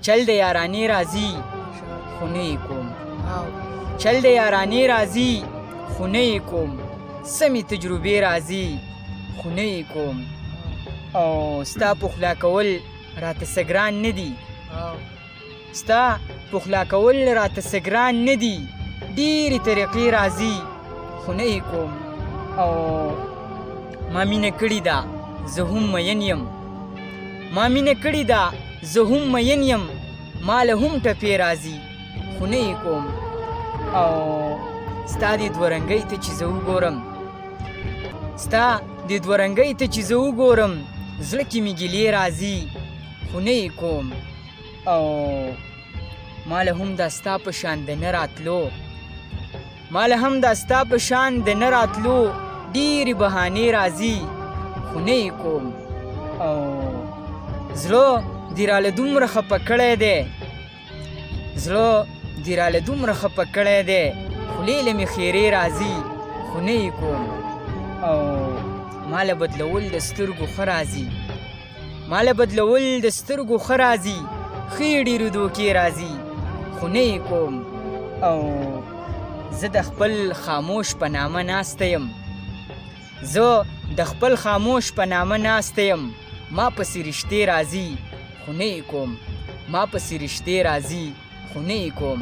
چل د یارانې راځي خو نه یې کوم چل د یارانې راځي خو نه یې کوم سمې تجربې راځي خو نه یې کوم او ستا پخلا کول راته څه ګران نه دي ستا پخلا کول راته څه ګران نه دي ډېرې طریقې راځي خو نه یې کوم او ما مینه کړې ده زه هم مین یم ما مینه کړې ده زه هم مین یم ما له هم ټپې راځي خو نه یې کوم او ستا دې دوه رنګۍ ته چې زه وګورم ستا دې دوه رنګۍ ته چې زه وګورم زړه کې مې ګیلې راځي خو نه یې کوم او ما له هم دا ستا په شان د نه راتلو ما له هم دا ستا په شان د نه راتلو ډېرې بهانې راځي خو نه یې کوم او زړه دې راله دومره خفه کړی دی زړه دې راله دومره خفه کړی دی خولې له مې خیرې راځي خو نه یې کوم او ما له بدلول د سترګو ښه راځي ما له بدلول د سترګو ښه راځي ښې ډېرې دوکې راځي خو نه یې کوم او زه د خپل خاموش په نامه ناسته یم زه د خپل خاموش په نامه ناسته یم ما پسې رښتې راځي خو نه یې کوم ما پسې رښتې راځي خو نه یې کوم